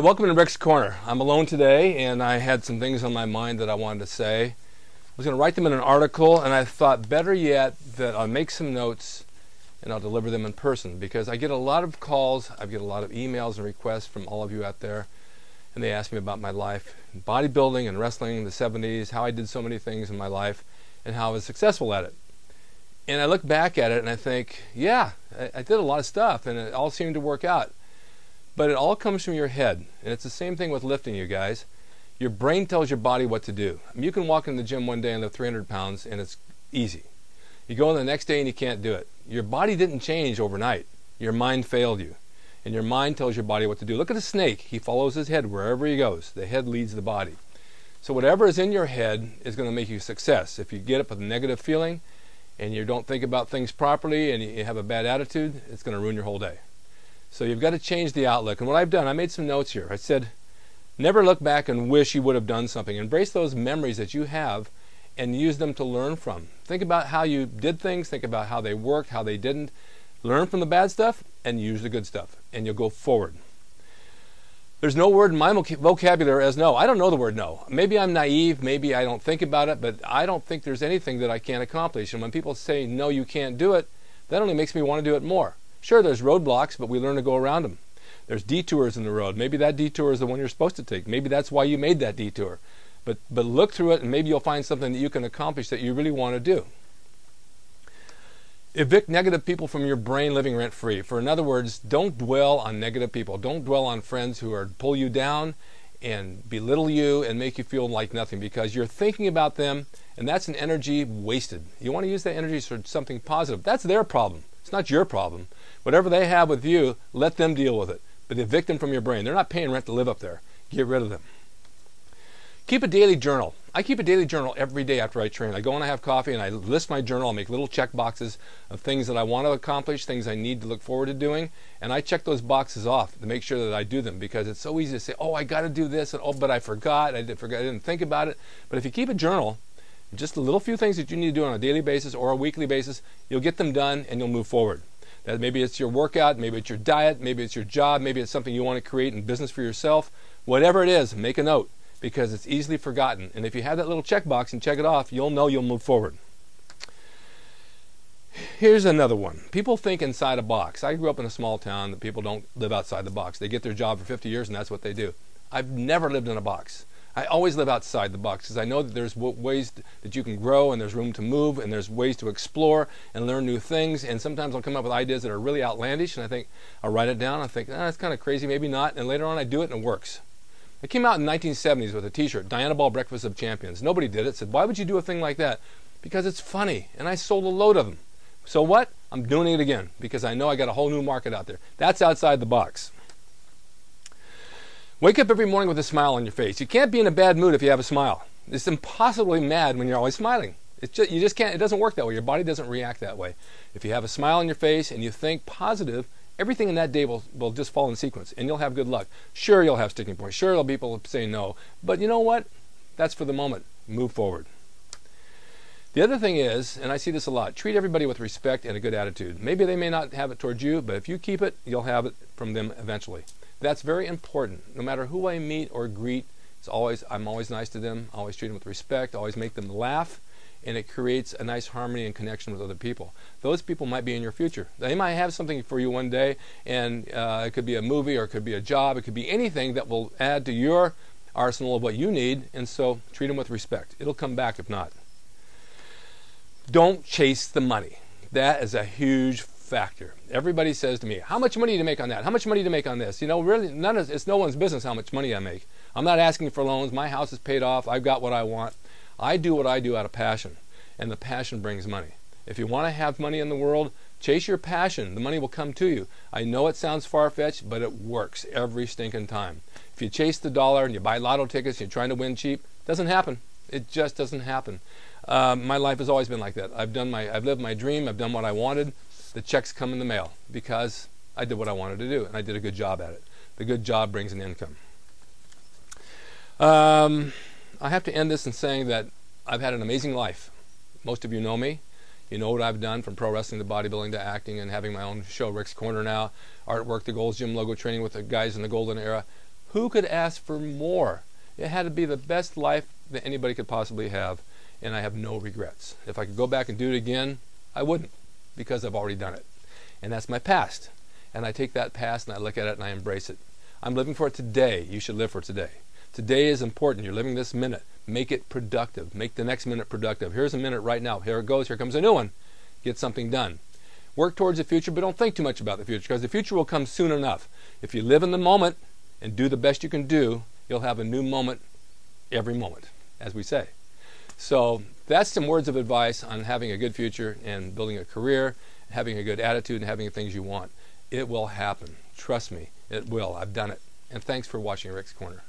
Hey, welcome to Rick's Corner. I'm alone today, and I had some things on my mind that I wanted to say. I was going to write them in an article, and I thought better yet that I'll make some notes and I'll deliver them in person, because I get a lot of calls, I get a lot of emails and requests from all of you out there, and they ask me about my life, bodybuilding and wrestling in the 70s, how I did so many things in my life, and how I was successful at it. And I look back at it and I think, yeah, I did a lot of stuff, and it all seemed to work out. But it all comes from your head, and it's the same thing with lifting, you guys. Your brain tells your body what to do. I mean, you can walk in the gym one day and lift 300 pounds, and it's easy. You go in the next day and you can't do it. Your body didn't change overnight. Your mind failed you, and your mind tells your body what to do. Look at a snake. He follows his head wherever he goes. The head leads the body. So whatever is in your head is going to make you a success. If you get up with a negative feeling and you don't think about things properly and you have a bad attitude, it's going to ruin your whole day. So you've got to change the outlook. And what I've done, I made some notes here. I said, never look back and wish you would have done something. Embrace those memories that you have and use them to learn from. Think about how you did things. Think about how they worked, how they didn't. Learn from the bad stuff and use the good stuff, and you'll go forward. There's no word in my vocabulary as no. I don't know the word no. Maybe I'm naive. Maybe I don't think about it, but I don't think there's anything that I can't accomplish. And when people say, no, you can't do it, that only makes me want to do it more. Sure, there's roadblocks, but we learn to go around them. There's detours in the road. Maybe that detour is the one you're supposed to take. Maybe that's why you made that detour. But look through it, and maybe you'll find something that you can accomplish that you really want to do. Evict negative people from your brain living rent-free. In other words, don't dwell on negative people. Don't dwell on friends who pull you down and belittle you and make you feel like nothing, because you're thinking about them, and that's an energy wasted. You want to use that energy for something positive. That's their problem. It's not your problem. Whatever they have with you, let them deal with it. But evict them from your brain. They're not paying rent to live up there. Get rid of them. Keep a daily journal. I keep a daily journal every day after I train. I go and I have coffee and I list my journal. I make little check boxes of things that I want to accomplish, things I need to look forward to doing, and I check those boxes off to make sure that I do them, because it's so easy to say, oh, I got to do this, and oh, but I forgot. I didn't think about it. But if you keep a journal, just a little few things that you need to do on a daily basis or a weekly basis, you'll get them done and you'll move forward. That maybe it's your workout, maybe it's your diet, maybe it's your job, maybe it's something you want to create in business for yourself. Whatever it is, make a note, because it's easily forgotten. And if you have that little checkbox and check it off, you'll know you'll move forward. Here's another one. People think inside a box. I grew up in a small town that people don't live outside the box. They get their job for 50 years and that's what they do. I've never lived in a box. I always live outside the box, because I know that there's ways that you can grow, and there's room to move, and there's ways to explore and learn new things. And sometimes I'll come up with ideas that are really outlandish, and I think, I'll write it down. I think, that's kind of crazy, maybe not. And later on I do it and it works. I came out in the 1970s with a t-shirt, Diana Ball Breakfast of Champions. Nobody did it. Said, why would you do a thing like that? Because it's funny, and I sold a load of them. So what? I'm doing it again, because I know I got a whole new market out there. That's outside the box. Wake up every morning with a smile on your face. You can't be in a bad mood if you have a smile. It's impossible to be mad when you're always smiling. You just can't. It doesn't work that way. Your body doesn't react that way. If you have a smile on your face and you think positive, everything in that day will just fall in sequence, and you'll have good luck. Sure, you'll have sticking points. Sure, there'll be people say no. But you know what? That's for the moment. Move forward. The other thing is, and I see this a lot, treat everybody with respect and a good attitude. Maybe they may not have it towards you, but if you keep it, you'll have it from them eventually. That's very important. No matter who I meet or greet, I'm always nice to them, always treat them with respect, always make them laugh, and it creates a nice harmony and connection with other people. Those people might be in your future. They might have something for you one day, and it could be a movie, or it could be a job, it could be anything that will add to your arsenal of what you need, and so treat them with respect. It'll come back if not. Don't chase the money. That is a huge factor. Everybody says to me, how much money do you make on that? How much money do you make on this? You know, really, it's no one's business how much money I make. I'm not asking for loans. My house is paid off. I've got what I want. I do what I do out of passion, and the passion brings money. If you want to have money in the world, chase your passion. The money will come to you. I know it sounds far-fetched, but it works every stinking time. If you chase the dollar and you buy lotto tickets and you're trying to win cheap, it doesn't happen. It just doesn't happen. My life has always been like that. I've lived my dream. I've done what I wanted. The checks come in the mail because I did what I wanted to do, and I did a good job at it. The good job brings an income. I have to end this in saying that I've had an amazing life. Most of you know me. You know what I've done, from pro wrestling to bodybuilding to acting and having my own show, Rick's Corner now, artwork, the Gold's Gym logo, training with the guys in the golden era. Who could ask for more? It had to be the best life that anybody could possibly have, and I have no regrets. If I could go back and do it again, I wouldn't, because I've already done it. And that's my past. And I take that past and I look at it and I embrace it. I'm living for it today. You should live for today. Today is important. You're living this minute. Make it productive. Make the next minute productive. Here's a minute right now. Here it goes. Here comes a new one. Get something done. Work towards the future, but don't think too much about the future, because the future will come soon enough. If you live in the moment and do the best you can do, you'll have a new moment every moment, as we say. So that's some words of advice on having a good future and building a career, having a good attitude, and having the things you want. It will happen. Trust me, it will. I've done it. And thanks for watching Rick's Corner.